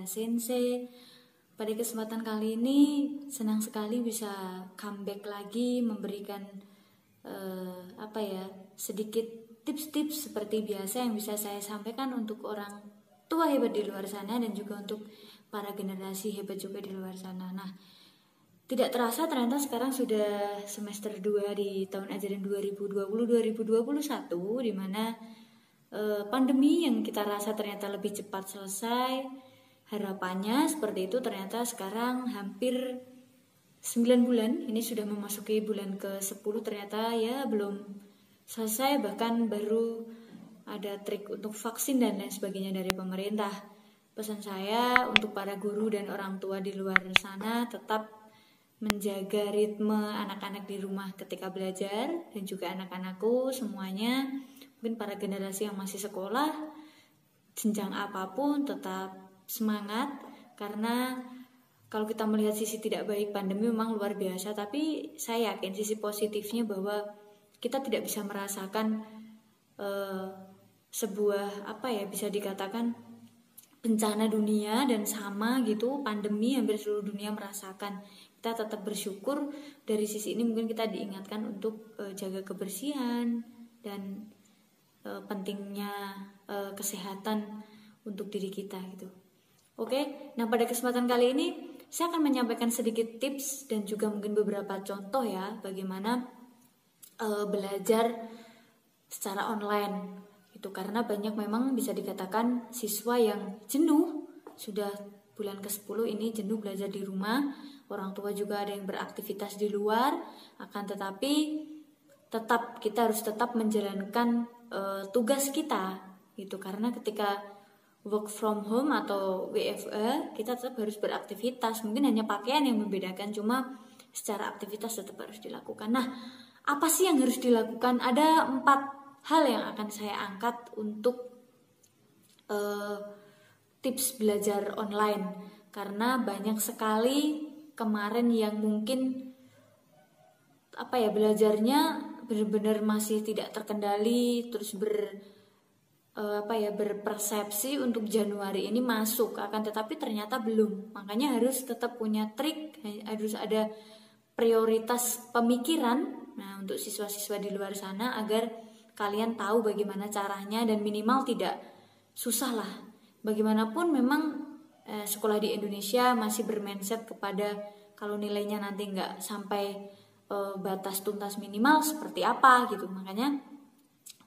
Sensei. Pada kesempatan kali ini senang sekali bisa comeback lagi memberikan sedikit tips-tips seperti biasa yang bisa saya sampaikan untuk orang tua hebat di luar sana dan juga untuk para generasi hebat juga di luar sana. Nah, tidak terasa ternyata sekarang sudah semester 2 di tahun ajaran 2020-2021 di mana pandemi yang kita rasa ternyata lebih cepat selesai. Harapannya seperti itu, ternyata sekarang hampir 9 bulan, ini sudah memasuki bulan ke-10, ternyata ya belum selesai, bahkan baru ada trik untuk vaksin dan lain sebagainya dari pemerintah. Pesan saya untuk para guru dan orang tua di luar sana, tetap menjaga ritme anak-anak di rumah ketika belajar, dan juga anak-anakku semuanya, mungkin para generasi yang masih sekolah, jenjang apapun tetap semangat, karena kalau kita melihat sisi tidak baik pandemi memang luar biasa, tapi saya yakin sisi positifnya bahwa kita tidak bisa merasakan sebuah bisa dikatakan bencana dunia dan sama gitu, pandemi hampir seluruh dunia merasakan. Kita tetap bersyukur dari sisi ini, mungkin kita diingatkan untuk jaga kebersihan dan pentingnya kesehatan untuk diri kita gitu. Oke, nah pada kesempatan kali ini saya akan menyampaikan sedikit tips dan juga mungkin beberapa contoh ya bagaimana belajar secara online itu, karena banyak memang bisa dikatakan siswa yang jenuh, sudah bulan ke-10 ini jenuh belajar di rumah, orang tua juga ada yang beraktivitas di luar, akan tetapi kita harus tetap menjalankan tugas kita gitu, karena ketika work from home atau WFH kita tetap harus beraktivitas, mungkin hanya pakaian yang membedakan, cuma secara aktivitas tetap harus dilakukan. Nah, apa sih yang harus dilakukan? Ada 4 hal yang akan saya angkat untuk tips belajar online, karena banyak sekali kemarin yang mungkin belajarnya benar-benar masih tidak terkendali, terus berpersepsi untuk Januari ini masuk, akan tetapi ternyata belum. Makanya harus tetap punya trik, harus ada prioritas pemikiran untuk siswa-siswa di luar sana agar kalian tahu bagaimana caranya dan minimal tidak susah lah. Bagaimanapun memang sekolah di Indonesia masih bermindset kepada kalau nilainya nanti nggak sampai batas tuntas minimal seperti apa gitu. Makanya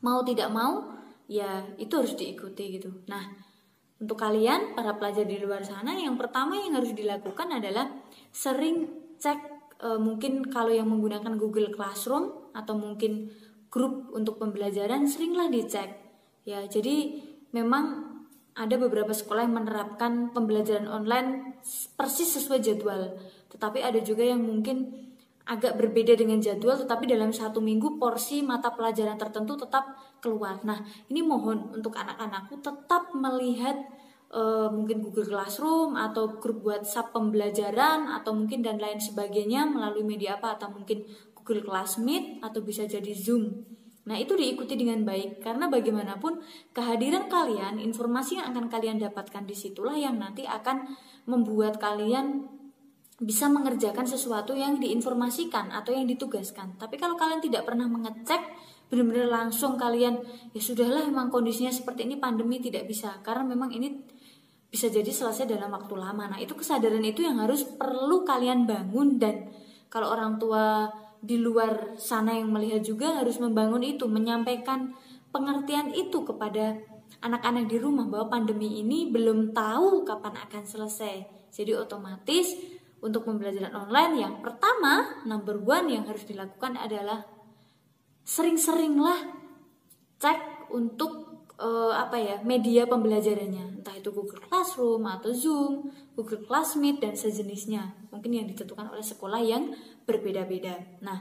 mau tidak mau ya itu harus diikuti gitu. Nah, untuk kalian para pelajar di luar sana, yang pertama yang harus dilakukan adalah sering cek, mungkin kalau yang menggunakan Google Classroom atau mungkin grup untuk pembelajaran, seringlah dicek ya. Jadi memang ada beberapa sekolah yang menerapkan pembelajaran online persis sesuai jadwal, tetapi ada juga yang mungkin agak berbeda dengan jadwal, tetapi dalam 1 minggu porsi mata pelajaran tertentu tetap keluar. Nah, ini mohon untuk anak-anakku tetap melihat mungkin Google Classroom atau grup WhatsApp pembelajaran atau mungkin dan lain sebagainya melalui media apa, atau mungkin Google Classmeet atau bisa jadi Zoom. Nah, itu diikuti dengan baik, karena bagaimanapun kehadiran kalian, informasi yang akan kalian dapatkan disitulah yang nanti akan membuat kalian bisa mengerjakan sesuatu yang diinformasikan atau yang ditugaskan. Tapi kalau kalian tidak pernah mengecek, benar-benar langsung kalian ya sudahlah, memang kondisinya seperti ini, pandemi tidak bisa, karena memang ini bisa jadi selesai dalam waktu lama. Nah, itu kesadaran itu yang harus perlu kalian bangun, dan kalau orang tua di luar sana yang melihat juga harus membangun itu, menyampaikan pengertian itu kepada anak-anak di rumah bahwa pandemi ini belum tahu kapan akan selesai. Jadi otomatis untuk pembelajaran online yang pertama, number 1 yang harus dilakukan adalah sering-seringlah cek untuk media pembelajarannya, entah itu Google Classroom atau Zoom, Google Classmeet dan sejenisnya, mungkin yang ditentukan oleh sekolah yang berbeda-beda. Nah,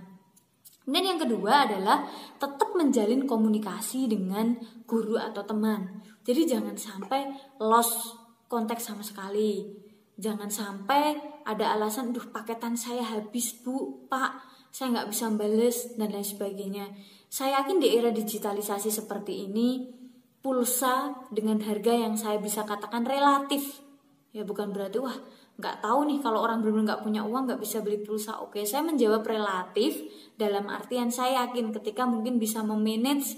kemudian yang kedua adalah tetap menjalin komunikasi dengan guru atau teman. Jadi jangan sampai lost kontak sama sekali. Jangan sampai ada alasan, paketan saya habis bu, pak, saya nggak bisa bales dan lain sebagainya. Saya yakin di era digitalisasi seperti ini, pulsa dengan harga yang saya bisa katakan relatif Ya bukan berarti wah nggak tahu nih kalau orang benar-benar nggak punya uang nggak bisa beli pulsa. Oke, saya menjawab relatif dalam artian saya yakin ketika mungkin bisa memanage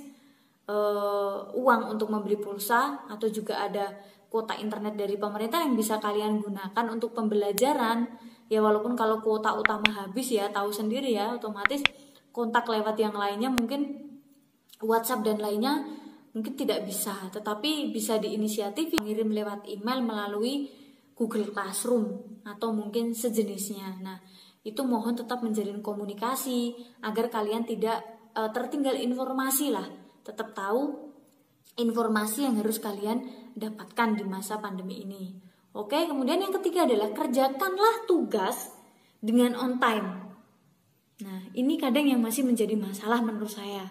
uang untuk membeli pulsa atau juga ada kuota internet dari pemerintah yang bisa kalian gunakan untuk pembelajaran. Ya walaupun kalau kuota utama habis ya tahu sendiri ya, otomatis kontak lewat yang lainnya mungkin WhatsApp dan lainnya mungkin tidak bisa, tetapi bisa diinisiatif mengirim lewat email melalui Google Classroom atau mungkin sejenisnya. Nah, itu mohon tetap menjalin komunikasi agar kalian tidak tertinggal informasi lah. Tetap tahu informasi yang harus kalian dapatkan di masa pandemi ini. Oke, kemudian yang ketiga adalah kerjakanlah tugas dengan on time. Nah, ini kadang yang masih menjadi masalah menurut saya.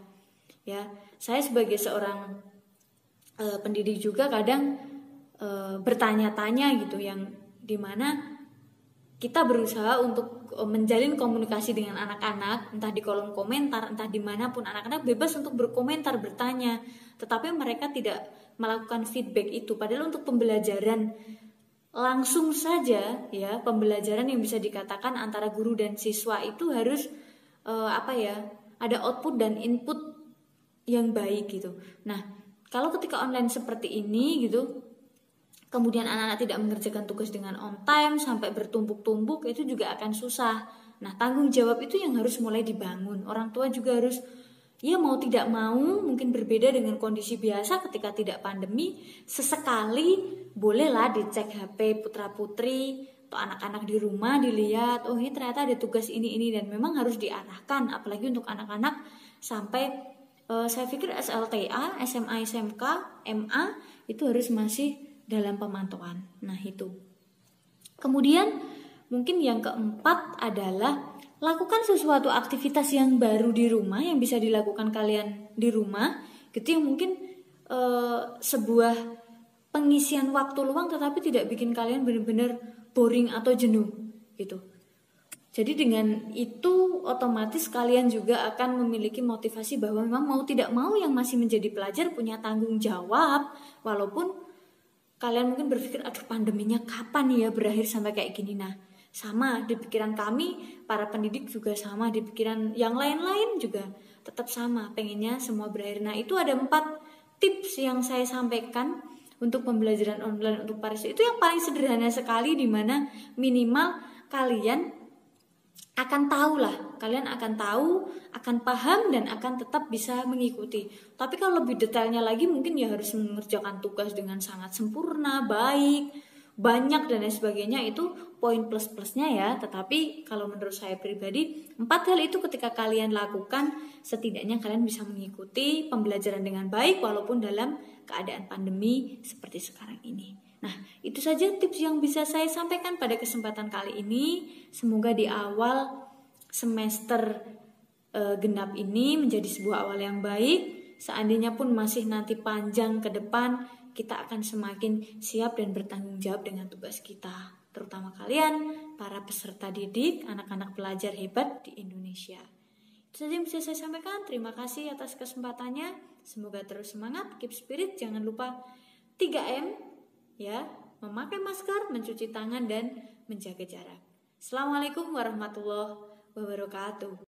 Ya, saya sebagai seorang pendidik juga kadang bertanya-tanya gitu, yang dimana kita berusaha untuk menjalin komunikasi dengan anak-anak, entah di kolom komentar, entah dimanapun, anak-anak bebas untuk berkomentar, bertanya, tetapi mereka tidak melakukan feedback itu. Padahal untuk pembelajaran langsung saja, ya pembelajaran yang bisa dikatakan antara guru dan siswa itu harus ada output dan input yang baik gitu. Nah, kalau ketika online seperti ini gitu, kemudian anak-anak tidak mengerjakan tugas dengan on time sampai bertumpuk-tumpuk, itu juga akan susah. Nah, tanggung jawab itu yang harus mulai dibangun. Orang tua juga harus, ya mau tidak mau, mungkin berbeda dengan kondisi biasa ketika tidak pandemi, sesekali bolehlah dicek HP putra-putri atau anak-anak di rumah, dilihat, oh ini ternyata ada tugas ini, dan memang harus diarahkan, apalagi untuk anak-anak sampai saya pikir SLTA, SMA, SMK, MA itu harus masih dalam pemantauan. Nah itu. Kemudian mungkin yang keempat adalah lakukan sesuatu aktivitas yang baru di rumah yang bisa dilakukan kalian di rumah, gitu, yang mungkin sebuah pengisian waktu luang tetapi tidak bikin kalian benar-benar boring atau jenuh gitu. Jadi dengan itu otomatis kalian juga akan memiliki motivasi bahwa memang mau tidak mau yang masih menjadi pelajar punya tanggung jawab, walaupun kalian mungkin berpikir aduh pandeminya kapan ya berakhir sampai kayak gini. Nah sama di pikiran kami para pendidik juga sama, di pikiran yang lain-lain juga tetap sama, pengennya semua berakhir. Nah itu ada 4 tips yang saya sampaikan untuk pembelajaran online untuk para siswa. Itu yang paling sederhana sekali, dimana minimal kalian akan tahu lah, kalian akan tahu, akan paham, dan akan tetap bisa mengikuti. Tapi kalau lebih detailnya lagi mungkin ya harus mengerjakan tugas dengan sangat sempurna, baik, banyak dan lain sebagainya, itu poin plus-plusnya ya. Tetapi kalau menurut saya pribadi 4 hal itu ketika kalian lakukan, setidaknya kalian bisa mengikuti pembelajaran dengan baik walaupun dalam keadaan pandemi seperti sekarang ini. Nah, itu saja tips yang bisa saya sampaikan pada kesempatan kali ini. Semoga di awal semester genap ini menjadi sebuah awal yang baik. Seandainya pun masih nanti panjang ke depan, kita akan semakin siap dan bertanggung jawab dengan tugas kita. Terutama kalian, para peserta didik, anak-anak pelajar hebat di Indonesia. Itu saja yang bisa saya sampaikan. Terima kasih atas kesempatannya. Semoga terus semangat, keep spirit, jangan lupa 3M. Ya, memakai masker, mencuci tangan, dan menjaga jarak. Assalamualaikum warahmatullahi wabarakatuh.